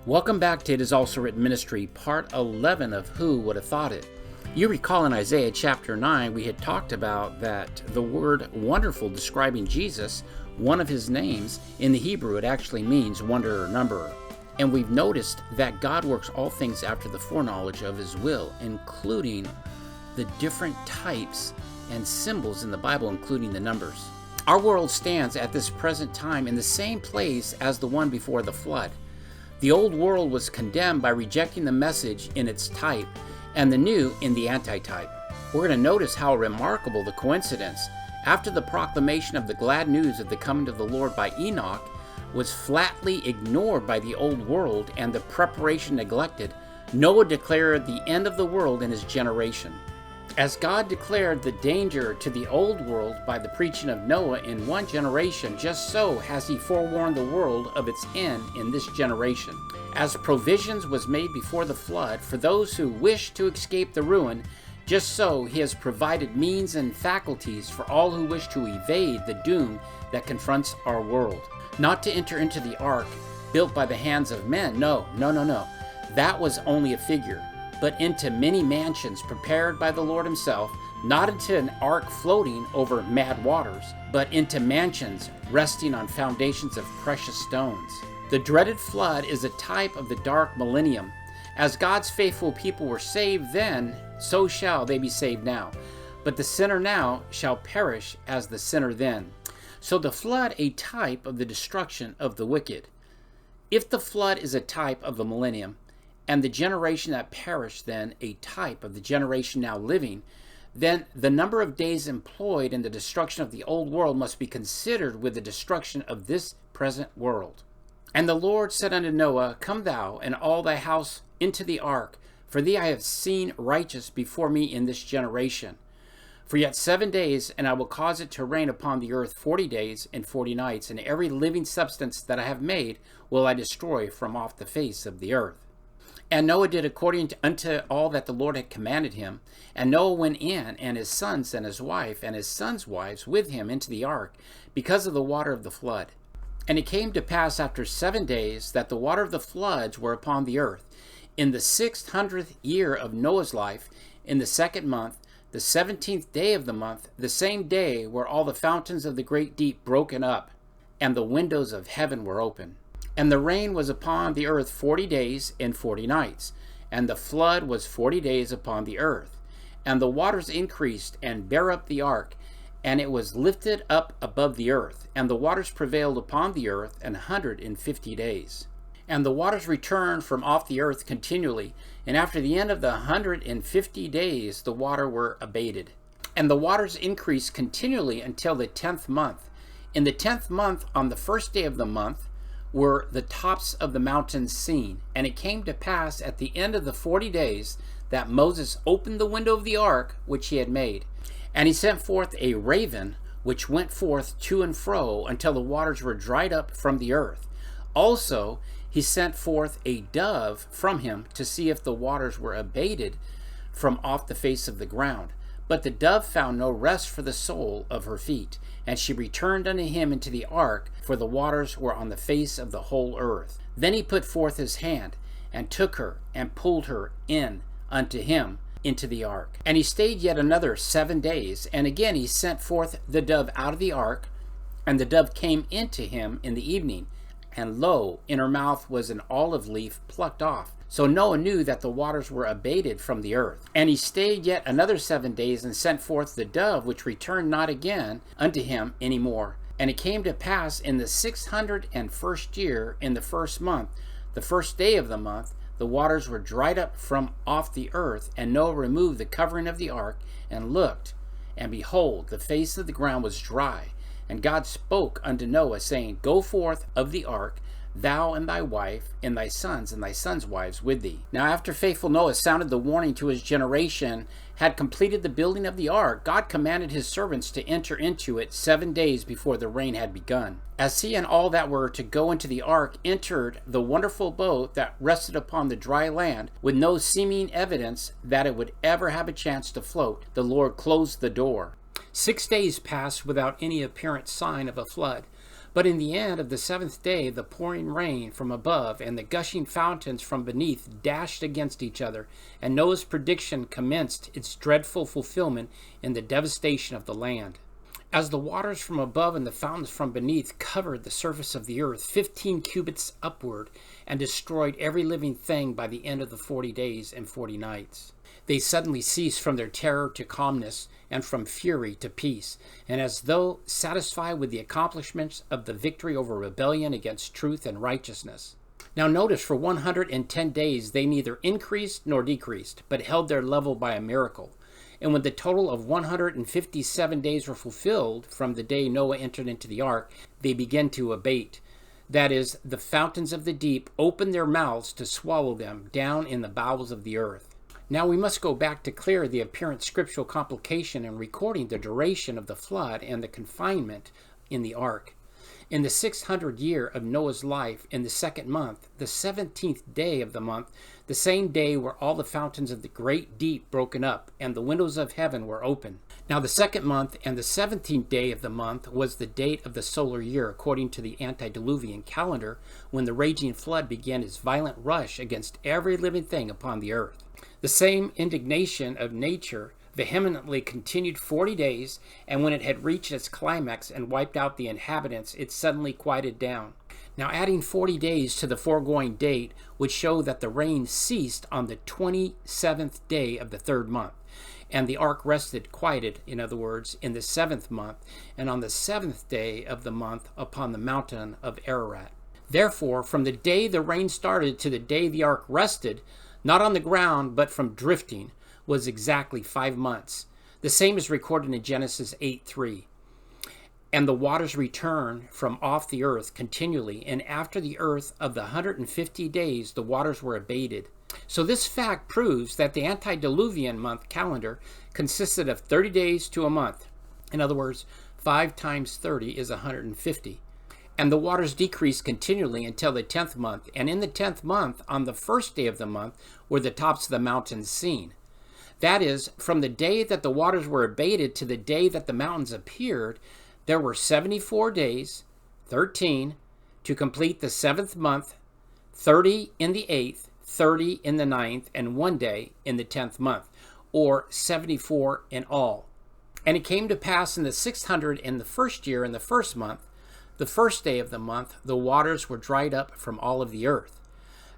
Welcome back to It Is Also Written Ministry, part 11 of Who Would Have Thought It? You recall in Isaiah chapter 9, we had talked about that the word wonderful describing Jesus, one of his names, in the Hebrew, it actually means wonder or numberer. And we've noticed that God works all things after the foreknowledge of his will, including the different types and symbols in the Bible, including the numbers. Our world stands at this present time in the same place as the one before the flood. The old world was condemned by rejecting the message in its type, and the new in the antitype. We're going to notice how remarkable the coincidence. After the proclamation of the glad news of the coming of the Lord by Enoch was flatly ignored by the old world and the preparation neglected, Noah declared the end of the world in his generation. As God declared the danger to the old world by the preaching of Noah in one generation, just so has he forewarned the world of its end in this generation. As provisions was made before the flood for those who wish to escape the ruin, just so he has provided means and faculties for all who wish to evade the doom that confronts our world. Not to enter into the ark built by the hands of men, no. That was only a figure. But into many mansions prepared by the Lord himself, not into an ark floating over mad waters, but into mansions resting on foundations of precious stones. The dreaded flood is a type of the dark millennium. As God's faithful people were saved then, so shall they be saved now. But the sinner now shall perish as the sinner then. So the flood a type of the destruction of the wicked. If the flood is a type of the millennium, and the generation that perished then a type of the generation now living, then the number of days employed in the destruction of the old world must be considered with the destruction of this present world. And the Lord said unto Noah, Come thou and all thy house into the ark, for thee I have seen righteous before me in this generation. For yet 7 days, and I will cause it to rain upon the earth 40 days and 40 nights, and every living substance that I have made will I destroy from off the face of the earth. And Noah did according unto all that the Lord had commanded him. And Noah went in, and his sons and his wife and his sons' wives with him into the ark, because of the water of the flood. And it came to pass after 7 days that the water of the floods were upon the earth. In the 600th year of Noah's life, in the 2nd month, the 17th day of the month, the same day were all the fountains of the great deep broken up, and the windows of heaven were open. And the rain was upon the earth 40 days and 40 nights, and the flood was 40 days upon the earth. And the waters increased and bare up the ark, and it was lifted up above the earth. And the waters prevailed upon the earth 150 days. And the waters returned from off the earth continually, and after the end of the 150 days the water were abated. And the waters increased continually until the 10th month. In the 10th month, on the 1st day of the month, were the tops of the mountains seen. And it came to pass at the end of the 40 days that Moses opened the window of the ark which he had made. And he sent forth a raven, which went forth to and fro until the waters were dried up from the earth. Also he sent forth a dove from him to see if the waters were abated from off the face of the ground. But the dove found no rest for the sole of her feet. And she returned unto him into the ark, for the waters were on the face of the whole earth. Then he put forth his hand, and took her, and pulled her in unto him into the ark. And he stayed yet another 7 days, and again he sent forth the dove out of the ark, and the dove came into him in the evening, and lo, in her mouth was an olive leaf plucked off. So Noah knew that the waters were abated from the earth. And he stayed yet another 7 days, and sent forth the dove, which returned not again unto him any more. And it came to pass in the 601st year, in the 1st month, the 1st day of the month, the waters were dried up from off the earth. And Noah removed the covering of the ark, and looked, and behold, the face of the ground was dry. And God spoke unto Noah, saying, Go forth of the ark, thou and thy wife, and thy sons wives with thee. Now after faithful Noah sounded the warning to his generation, had completed the building of the ark, God commanded his servants to enter into it 7 days before the rain had begun. As he and all that were to go into the ark entered the wonderful boat that rested upon the dry land, with no seeming evidence that it would ever have a chance to float, the Lord closed the door. 6 days passed without any apparent sign of a flood. But in the end of the seventh day, the pouring rain from above and the gushing fountains from beneath dashed against each other, and Noah's prediction commenced its dreadful fulfillment in the devastation of the land. As the waters from above and the fountains from beneath covered the surface of the earth 15 cubits upward and destroyed every living thing by the end of the 40 days and 40 nights. They suddenly ceased from their terror to calmness and from fury to peace, and as though satisfied with the accomplishments of the victory over rebellion against truth and righteousness. Now notice, for 110 days they neither increased nor decreased, but held their level by a miracle. And when the total of 157 days were fulfilled from the day Noah entered into the ark, they began to abate. That is, the fountains of the deep opened their mouths to swallow them down in the bowels of the earth. Now we must go back to clear the apparent scriptural complication in recording the duration of the flood and the confinement in the ark. In the 600th year of Noah's life, in the second month, the 17th day of the month, the same day were all the fountains of the great deep broken up, and the windows of heaven were open. Now the second month and the 17th day of the month was the date of the solar year, according to the antediluvian calendar, when the raging flood began its violent rush against every living thing upon the earth. The same indignation of nature vehemently continued 40 days, and when it had reached its climax and wiped out the inhabitants, it suddenly quieted down. Now adding 40 days to the foregoing date would show that the rain ceased on the 27th day of the third month, and the ark rested quieted, in other words, in the 7th month, and on the 7th day of the month upon the mountain of Ararat. Therefore, from the day the rain started to the day the ark rested, not on the ground, but from drifting, was exactly 5 months. The same is recorded in Genesis 8:3. And the waters return from off the earth continually, and after the earth of the 150 days the waters were abated. So this fact proves that the antediluvian month calendar consisted of 30 days to a month. In other words, 5 times 30 is 150. And the waters decreased continually until the 10th month, and in the 10th month, on the first day of the month, were the tops of the mountains seen. That is, from the day that the waters were abated to the day that the mountains appeared, there were 74 days, 13, to complete the 7th month, 30 in the 8th, 30 in the 9th, and 1 day in the 10th month, or 74 in all. And it came to pass in the 601st year in the first month, the first day of the month, the waters were dried up from all of the earth.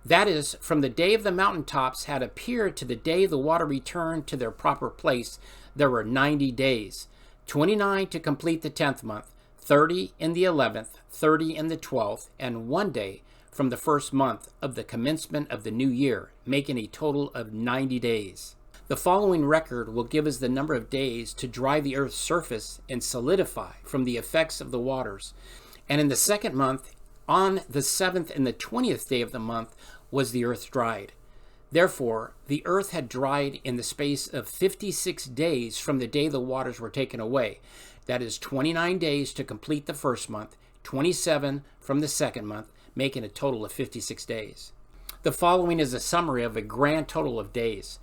That is, from the day of the mountaintops had appeared to the day the water returned to their proper place, there were 90 days, 29 to complete the 10th month, 30 in the 11th, 30 in the 12th, and 1 day from the first month of the commencement of the new year, making a total of 90 days. The following record will give us the number of days to dry the earth's surface and solidify from the effects of the waters. And in the second month, on the 7th and the 20th day of the month, was the earth dried. Therefore, the earth had dried in the space of 56 days from the day the waters were taken away. That is 29 days to complete the first month, 27 from the second month, making a total of 56 days. The following is a summary of a grand total of days.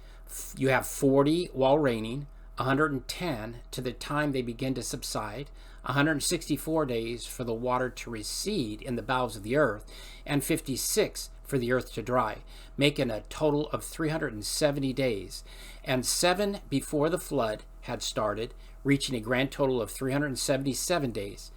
You have 40 while raining, 110 to the time they begin to subside, 164 days for the water to recede in the bowels of the earth, and 56 for the earth to dry, making a total of 370 days, and 7 before the flood had started, reaching a grand total of 377 days,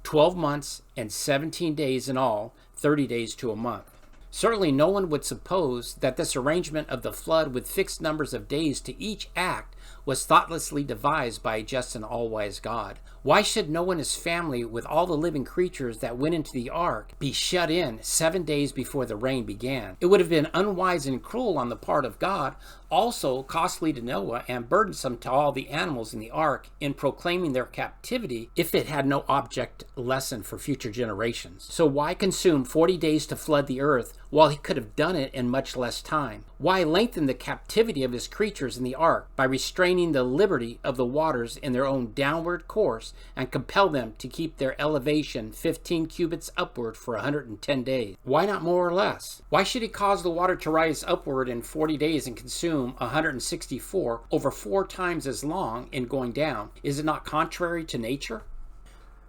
12 months and 17 days in all, 30 days to a month. Certainly no one would suppose that this arrangement of the flood with fixed numbers of days to each act was thoughtlessly devised by a just and all-wise God. Why should Noah and his family, with all the living creatures that went into the ark, be shut in 7 days before the rain began? It would have been unwise and cruel on the part of God, also costly to Noah and burdensome to all the animals in the ark in proclaiming their captivity if it had no object lesson for future generations. So why consume 40 days to flood the earth while he could have done it in much less time? Why lengthen the captivity of his creatures in the ark by restraining the liberty of the waters in their own downward course and compel them to keep their elevation 15 cubits upward for 110 days? Why not more or less? Why should he cause the water to rise upward in 40 days and consume 164 over 4 times as long in going down? Is it not contrary to nature?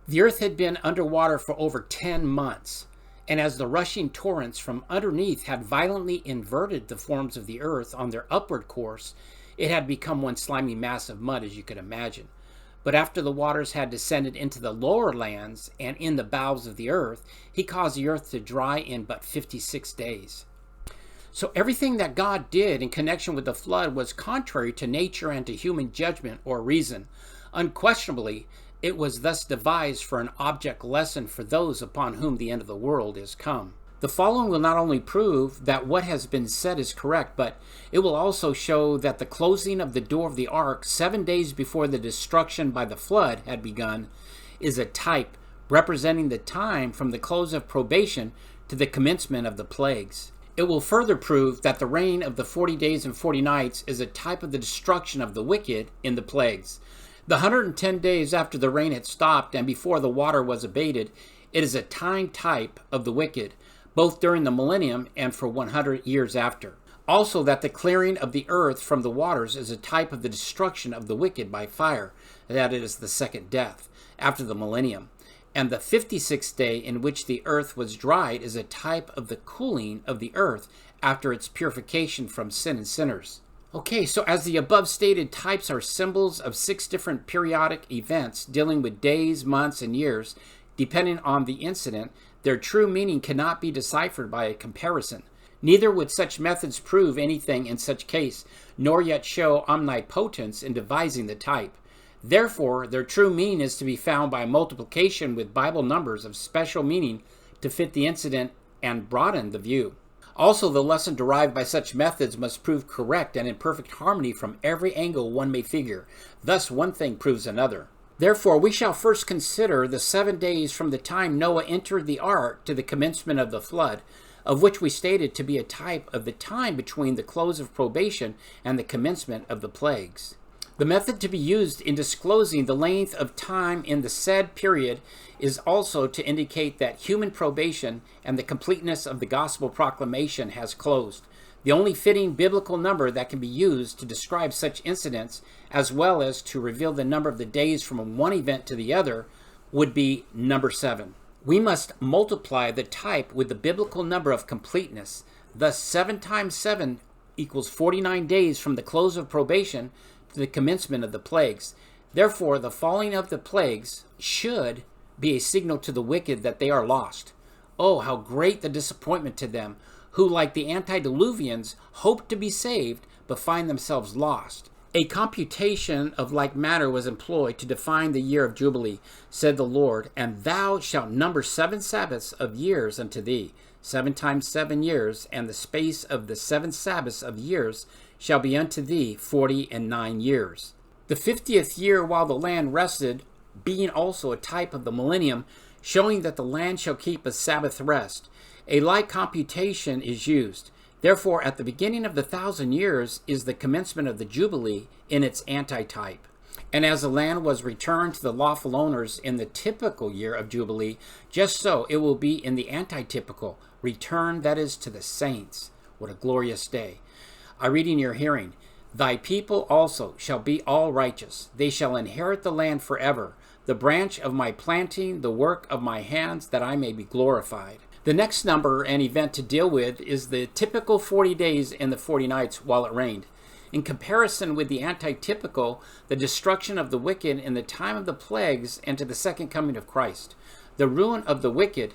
The earth had been underwater for over 10 months, and as the rushing torrents from underneath had violently inverted the forms of the earth on their upward course, it had become one slimy mass of mud, as you could imagine. But after the waters had descended into the lower lands and in the bowels of the earth, he caused the earth to dry in but 56 days. So everything that God did in connection with the flood was contrary to nature and to human judgment or reason. Unquestionably, it was thus devised for an object lesson for those upon whom the end of the world is come. The following will not only prove that what has been said is correct, but it will also show that the closing of the door of the ark 7 days before the destruction by the flood had begun is a type representing the time from the close of probation to the commencement of the plagues. It will further prove that the reign of the 40 days and 40 nights is a type of the destruction of the wicked in the plagues. The 110 days after the rain had stopped and before the water was abated, it is a time type of the wicked, both during the millennium and for 100 years after. Also, that the clearing of the earth from the waters is a type of the destruction of the wicked by fire, that it is the second death, after the millennium. And the 56th day in which the earth was dried is a type of the cooling of the earth after its purification from sin and sinners. Okay, so as the above stated types are symbols of 6 different periodic events dealing with days, months, and years, depending on the incident, their true meaning cannot be deciphered by a comparison. Neither would such methods prove anything in such case, nor yet show omnipotence in devising the type. Therefore, their true meaning is to be found by multiplication with Bible numbers of special meaning to fit the incident and broaden the view. Also, the lesson derived by such methods must prove correct and in perfect harmony from every angle one may figure. Thus, one thing proves another. Therefore, we shall first consider the 7 days from the time Noah entered the ark to the commencement of the flood, of which we stated to be a type of the time between the close of probation and the commencement of the plagues. The method to be used in disclosing the length of time in the said period is also to indicate that human probation and the completeness of the gospel proclamation has closed. The only fitting biblical number that can be used to describe such incidents, as well as to reveal the number of the days from one event to the other, would be number 7. We must multiply the type with the biblical number of completeness. Thus, 7 times 7 equals 49 days from the close of probation to the commencement of the plagues. Therefore, the falling of the plagues should be a signal to the wicked that they are lost. Oh, how great the disappointment to them, who, like the antediluvians, hope to be saved, but find themselves lost. A computation of like matter was employed to define the year of Jubilee, said the Lord, and thou shalt number 7 Sabbaths of years unto thee, 7 times 7 years, and the space of the 7 Sabbaths of years shall be unto thee 49 years. The 50th year while the land rested, being also a type of the millennium, showing that the land shall keep a Sabbath rest. A like computation is used. Therefore, at the beginning of the 1,000 years is the commencement of the Jubilee in its antitype. And as the land was returned to the lawful owners in the typical year of Jubilee, just so it will be in the antitypical return, that is, to the saints. What a glorious day. I read in your hearing, Thy people also shall be all righteous. They shall inherit the land forever, the branch of my planting, the work of my hands, that I may be glorified. The next number and event to deal with is the typical 40 days and the 40 nights while it rained. In comparison with the antitypical, the destruction of the wicked in the time of the plagues and to the second coming of Christ. The ruin of the wicked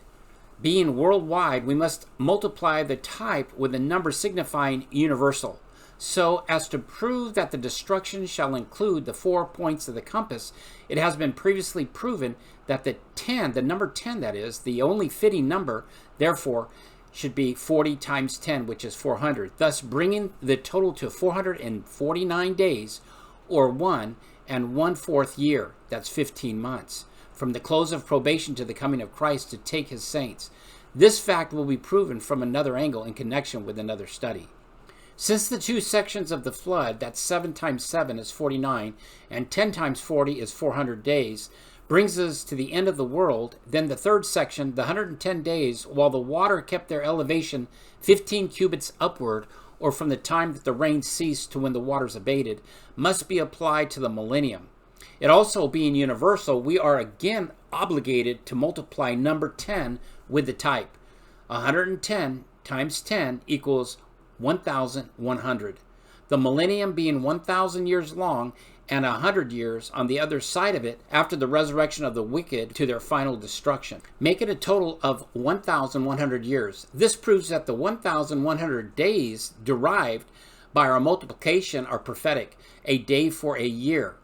being worldwide, we must multiply the type with a number signifying universal, so as to prove that the destruction shall include the 4 points of the compass. It has been previously proven that the number 10, that is, the only fitting number, therefore, should be 40 times 10, which is 400, thus bringing the total to 449 days, or 1 1/4 year, that's 15 months, from the close of probation to the coming of Christ to take his saints. This fact will be proven from another angle in connection with another study. Since the 2 sections of the flood, that 7 times 7 is 49, and 10 times 40 is 400 days, brings us to the end of the world, then the 3rd section, the 110 days, while the water kept their elevation 15 cubits upward, or from the time that the rain ceased to when the waters abated, must be applied to the millennium. It also being universal, we are again obligated to multiply number 10 with the type. 110 times 10 equals 1,100. The millennium being 1,000 years long and 100 years on the other side of it after the resurrection of the wicked to their final destruction, make it a total of 1,100 years. This proves that the 1,100 days derived by our multiplication are prophetic, a day for a year.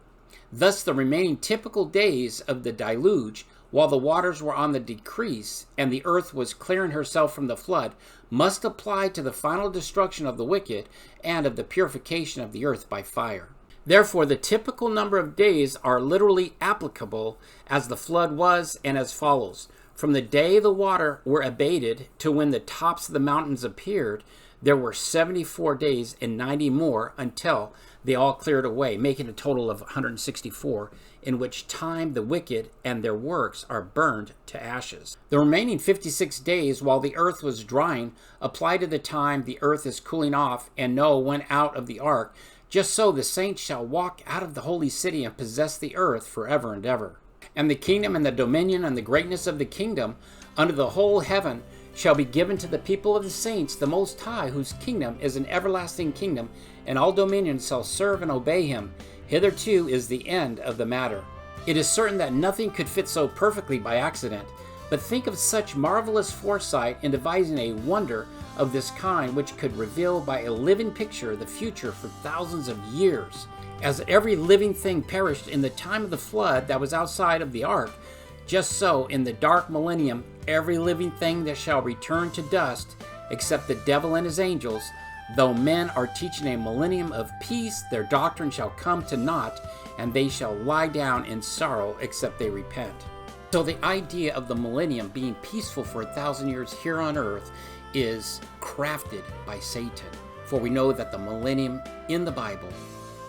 Thus the remaining typical days of the deluge, while the waters were on the decrease and the earth was clearing herself from the flood, must apply to the final destruction of the wicked and of the purification of the earth by fire. Therefore, the typical number of days are literally applicable as the flood was and as follows. From the day the water were abated to when the tops of the mountains appeared, there were 74 days and 90 more until they all cleared away, making a total of 164, in which time the wicked and their works are burned to ashes. The remaining 56 days while the earth was drying apply to the time the earth is cooling off and Noah went out of the ark. Just so the saints shall walk out of the holy city and possess the earth forever and ever. And the kingdom and the dominion and the greatness of the kingdom under the whole heaven shall be given to the people of the saints, the Most High, whose kingdom is an everlasting kingdom, and all dominions shall serve and obey him. Hitherto is the end of the matter. It is certain that nothing could fit so perfectly by accident, but think of such marvelous foresight in devising a wonder of this kind which could reveal by a living picture the future for thousands of years. As every living thing perished in the time of the flood that was outside of the ark, just so in the dark millennium every living thing that shall return to dust, except the devil and his angels. Though men are teaching a millennium of peace, their doctrine shall come to naught, and they shall lie down in sorrow except they repent. So the idea of the millennium being peaceful for 1,000 years here on earth is crafted by Satan. For we know that the millennium in the Bible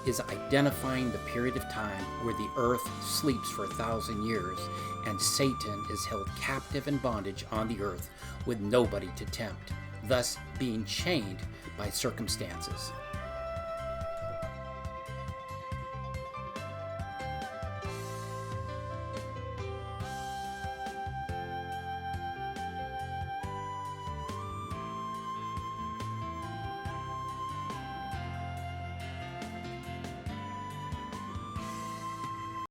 is identifying the period of time where the earth sleeps for 1,000 years and Satan is held captive in bondage on the earth with nobody to tempt, thus being chained by circumstances.